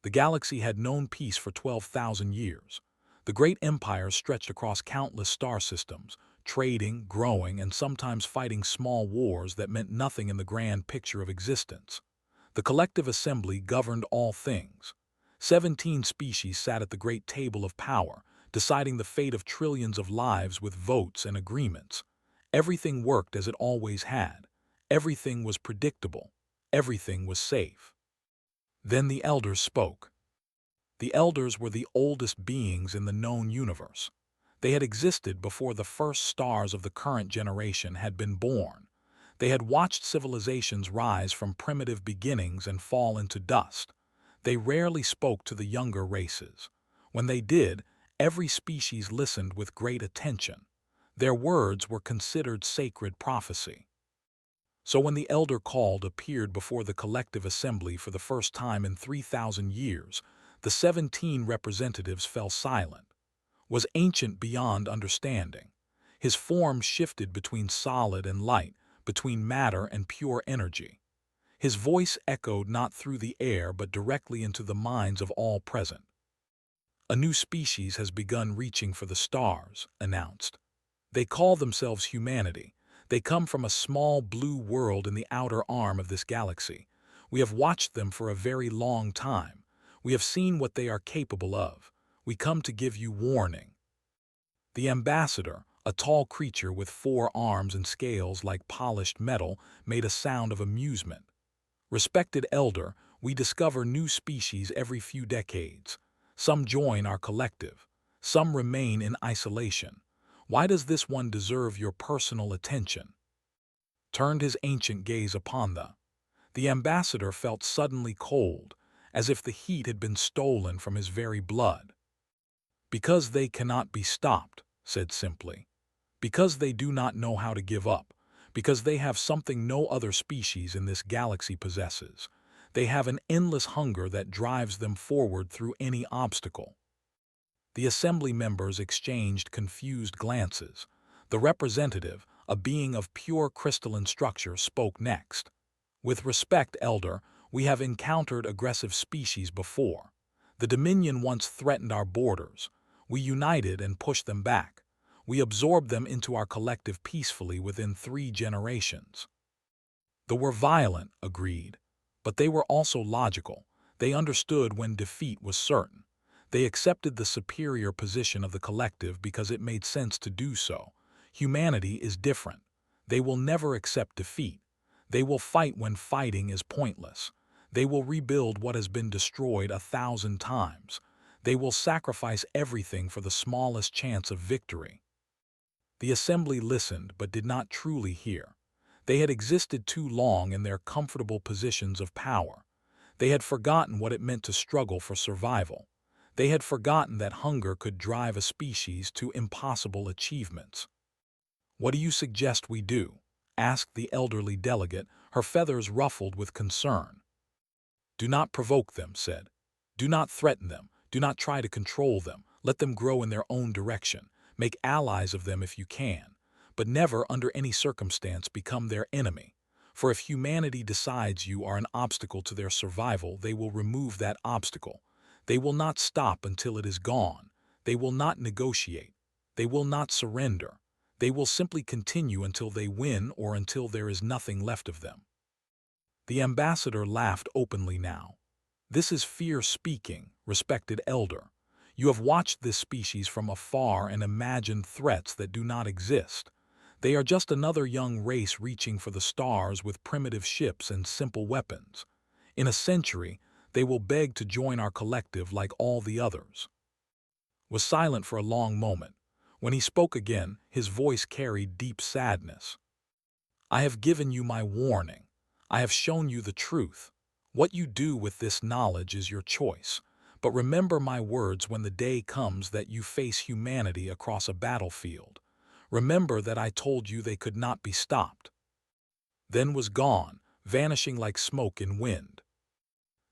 The galaxy had known peace for 12,000 years. The great empires stretched across countless star systems, trading, growing, and sometimes fighting small wars that meant nothing in the grand picture of existence. The collective assembly governed all things. 17 species sat at the great table of power, deciding the fate of trillions of lives with votes and agreements. Everything worked as it always had. Everything was predictable. Everything was safe. Then the elders spoke. The elders were the oldest beings in the known universe. They had existed before the first stars of the current generation had been born. They had watched civilizations rise from primitive beginnings and fall into dust. They rarely spoke to the younger races. When they did, every species listened with great attention. Their words were considered sacred prophecy. So when the elder called appeared before the collective assembly for the first time in 3,000 years, the 17 representatives fell silent. Was ancient beyond understanding. His form shifted between solid and light, between matter and pure energy. His voice echoed not through the air but directly into the minds of all present. A new species has begun reaching for the stars, announced. They call themselves humanity. They come from a small blue world in the outer arm of this galaxy. We have watched them for a very long time. We have seen what they are capable of. We come to give you warning. The ambassador, a tall creature with 4 arms and scales like polished metal, made a sound of amusement. Respected elder, we discover new species every few decades. Some join our collective. Some remain in isolation. Why does this one deserve your personal attention? Turned his ancient gaze upon the ambassador felt suddenly cold, as if the heat had been stolen from his very blood. Because they cannot be stopped, said simply. Because they do not know how to give up. Because they have something no other species in this galaxy possesses. They have an endless hunger that drives them forward through any obstacle. The assembly members exchanged confused glances. The representative, a being of pure crystalline structure, spoke next. With respect, elder, we have encountered aggressive species before. The Dominion once threatened our borders. We united and pushed them back. We absorbed them into our collective peacefully within 3 generations. They were violent, agreed, but they were also logical. They understood when defeat was certain. They accepted the superior position of the collective because it made sense to do so. Humanity is different. They will never accept defeat. They will fight when fighting is pointless. They will rebuild what has been destroyed 1,000 times. They will sacrifice everything for the smallest chance of victory. The assembly listened but did not truly hear. They had existed too long in their comfortable positions of power. They had forgotten what it meant to struggle for survival. They had forgotten that hunger could drive a species to impossible achievements. What do you suggest we do? Asked the elderly delegate, her feathers ruffled with concern. Do not provoke them, said. Do not threaten them. Do not try to control them. Let them grow in their own direction. Make allies of them if you can, but never under any circumstance become their enemy. For if humanity decides you are an obstacle to their survival, they will remove that obstacle. They will not stop until it is gone. They will not negotiate. They will not surrender. They will simply continue until they win or until there is nothing left of them. The ambassador laughed openly now. This is fear speaking, respected elder. You have watched this species from afar and imagined threats that do not exist. They are just another young race reaching for the stars with primitive ships and simple weapons. In a century, they will beg to join our collective like all the others. Was silent for a long moment. When he spoke again, his voice carried deep sadness. I have given you my warning. I have shown you the truth. What you do with this knowledge is your choice. But remember my words when the day comes that you face humanity across a battlefield. Remember that I told you they could not be stopped. Then was gone, vanishing like smoke in wind.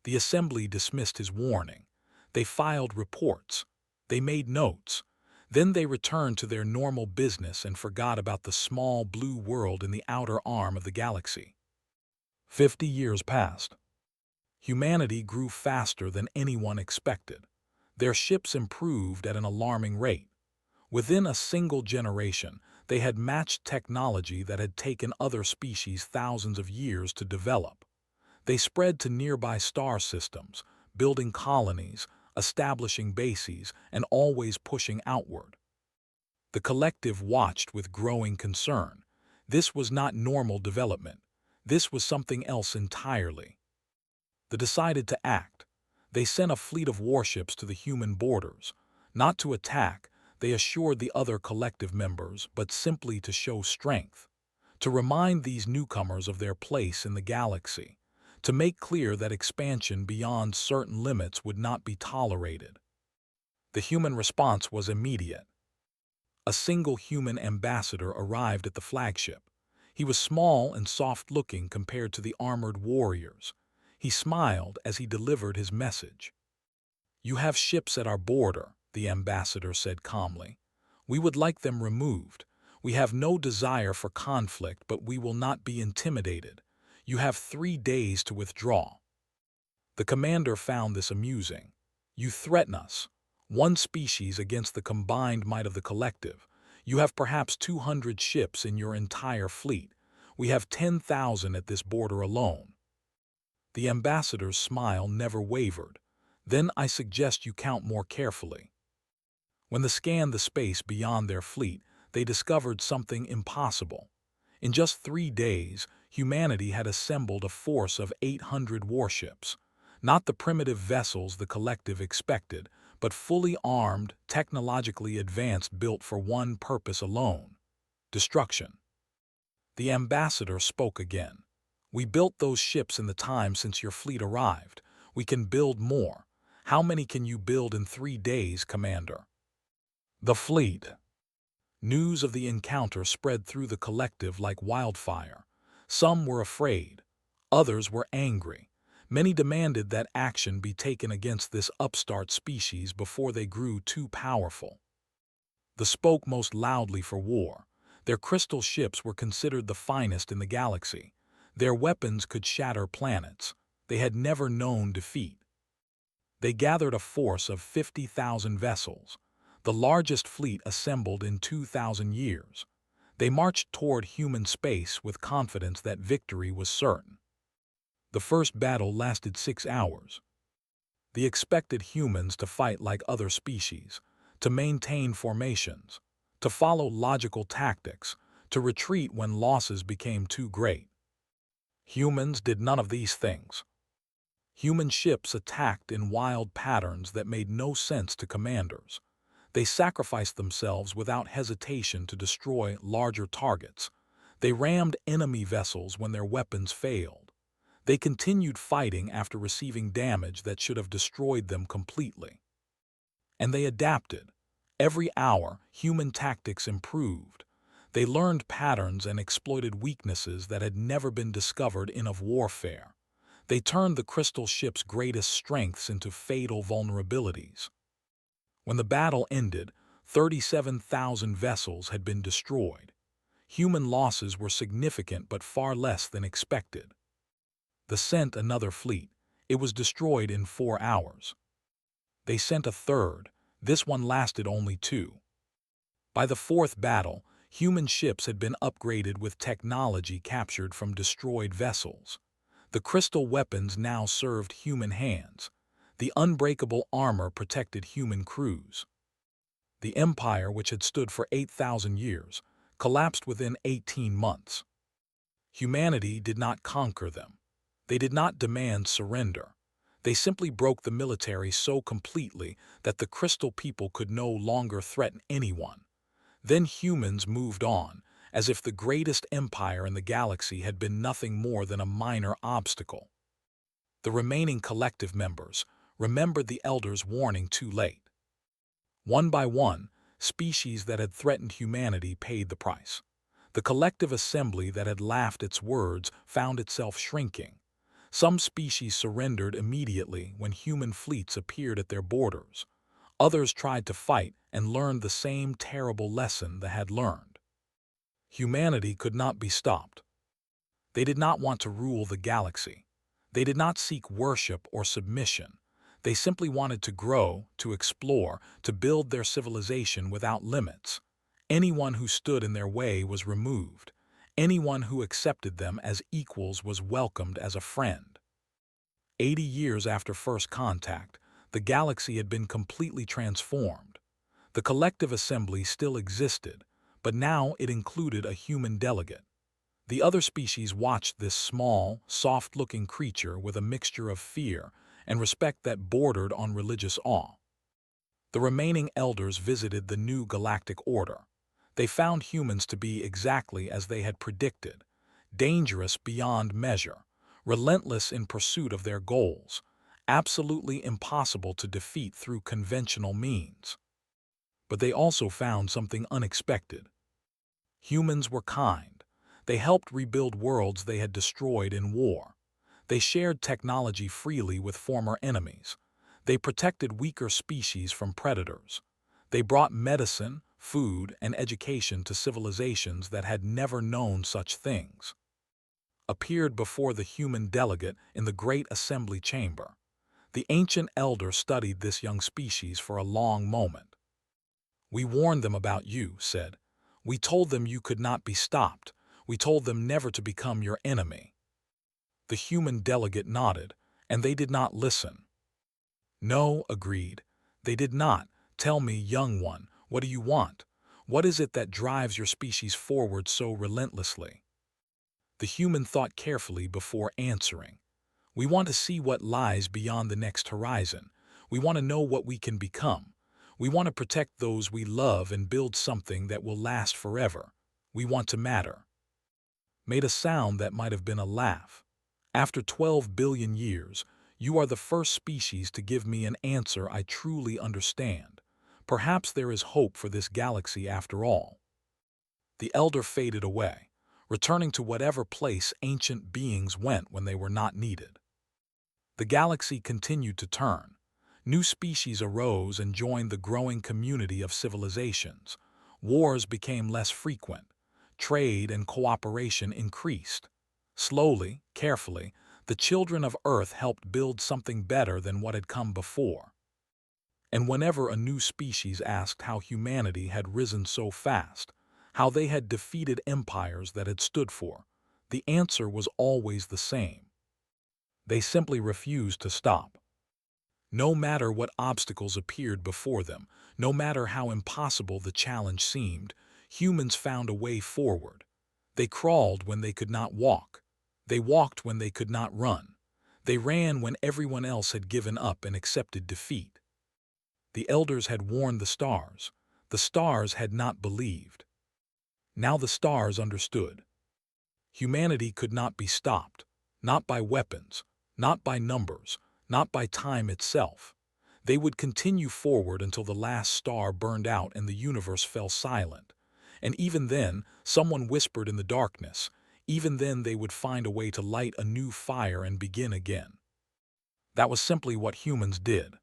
The assembly dismissed his warning. They filed reports. They made notes. Then they returned to their normal business and forgot about the small blue world in the outer arm of the galaxy. 50 years passed. Humanity grew faster than anyone expected. Their ships improved at an alarming rate. Within a single generation, they had matched technology that had taken other species thousands of years to develop. They spread to nearby star systems, building colonies, establishing bases, and always pushing outward. The collective watched with growing concern. This was not normal development. This was something else entirely. They decided to act. They sent a fleet of warships to the human borders. Not to attack, they assured the other collective members, but simply to show strength. To remind these newcomers of their place in the galaxy. To make clear that expansion beyond certain limits would not be tolerated. The human response was immediate. A single human ambassador arrived at the flagship. He was small and soft-looking compared to the armored warriors. He smiled as he delivered his message. "You have ships at our border," the ambassador said calmly. "We would like them removed. We have no desire for conflict, but we will not be intimidated. You have 3 days to withdraw." The commander found this amusing. "You threaten us. One species against the combined might of the collective. You have perhaps 200 ships in your entire fleet. We have 10,000 at this border alone." The ambassador's smile never wavered. "Then I suggest you count more carefully." When they scanned the space beyond their fleet, they discovered something impossible. In just 3 days, humanity had assembled a force of 800 warships. Not the primitive vessels the collective expected, but fully armed, technologically advanced, built for one purpose alone: destruction. The ambassador spoke again. "We built those ships in the time since your fleet arrived. We can build more. How many can you build in 3 days, Commander?" The fleet. News of the encounter spread through the collective like wildfire. Some were afraid. Others were angry. Many demanded that action be taken against this upstart species before they grew too powerful. They spoke most loudly for war. Their crystal ships were considered the finest in the galaxy. Their weapons could shatter planets. They had never known defeat. They gathered a force of 50,000 vessels, the largest fleet assembled in 2,000 years. They marched toward human space with confidence that victory was certain. The first battle lasted 6 hours. They expected humans to fight like other species, to maintain formations, to follow logical tactics, to retreat when losses became too great. Humans did none of these things. Human ships attacked in wild patterns that made no sense to commanders. They sacrificed themselves without hesitation to destroy larger targets. They rammed enemy vessels when their weapons failed. They continued fighting after receiving damage that should have destroyed them completely. And they adapted. Every hour, human tactics improved. They learned patterns and exploited weaknesses that had never been discovered in of warfare. They turned the crystal ship's greatest strengths into fatal vulnerabilities. When the battle ended, 37,000 vessels had been destroyed. Human losses were significant but far less than expected. They sent another fleet. It was destroyed in 4 hours. They sent a third. This one lasted only 2. By the fourth battle, human ships had been upgraded with technology captured from destroyed vessels. The crystal weapons now served human hands. The unbreakable armor protected human crews. The empire, which had stood for 8,000 years, collapsed within 18 months. Humanity did not conquer them. They did not demand surrender. They simply broke the military so completely that the crystal people could no longer threaten anyone. Then humans moved on, as if the greatest empire in the galaxy had been nothing more than a minor obstacle. The remaining collective members remembered the elders' warning too late. One by one, species that had threatened humanity paid the price. The collective assembly that had laughed its words found itself shrinking. Some species surrendered immediately when human fleets appeared at their borders. Others tried to fight and learned the same terrible lesson they had learned. Humanity could not be stopped. They did not want to rule the galaxy. They did not seek worship or submission. They simply wanted to grow, to explore, to build their civilization without limits. Anyone who stood in their way was removed. Anyone who accepted them as equals was welcomed as a friend. 80 years after first contact, the galaxy had been completely transformed. The collective assembly still existed, but now it included a human delegate. The other species watched this small, soft-looking creature with a mixture of fear and respect that bordered on religious awe. The remaining elders visited the new galactic order. They found humans to be exactly as they had predicted, dangerous beyond measure, relentless in pursuit of their goals, absolutely impossible to defeat through conventional means. But they also found something unexpected. Humans were kind. They helped rebuild worlds they had destroyed in war. They shared technology freely with former enemies. They protected weaker species from predators. They brought medicine, food, and education to civilizations that had never known such things. Appeared before the human delegate in the great assembly chamber. The ancient elder studied this young species for a long moment. "We warned them about you," said. "We told them you could not be stopped. We told them never to become your enemy." The human delegate nodded, and they did not listen. "No," agreed. "They did not. Tell me, young one, what do you want? What is it that drives your species forward so relentlessly?" The human thought carefully before answering. "We want to see what lies beyond the next horizon. We want to know what we can become. We want to protect those we love and build something that will last forever. We want to matter." Made a sound that might have been a laugh. "After 12 billion years, you are the first species to give me an answer I truly understand. Perhaps there is hope for this galaxy after all." The elder faded away, returning to whatever place ancient beings went when they were not needed. The galaxy continued to turn. New species arose and joined the growing community of civilizations. Wars became less frequent. Trade and cooperation increased. Slowly, carefully, the children of Earth helped build something better than what had come before. And whenever a new species asked how humanity had risen so fast, how they had defeated empires that had stood for, the answer was always the same. They simply refused to stop. No matter what obstacles appeared before them, no matter how impossible the challenge seemed, humans found a way forward. They crawled when they could not walk. They walked when they could not run. They ran when everyone else had given up and accepted defeat. The elders had warned the stars. The stars had not believed. Now the stars understood. Humanity could not be stopped, not by weapons, not by numbers, not by time itself. They would continue forward until the last star burned out and the universe fell silent. And even then, someone whispered in the darkness, even then they would find a way to light a new fire and begin again. That was simply what humans did.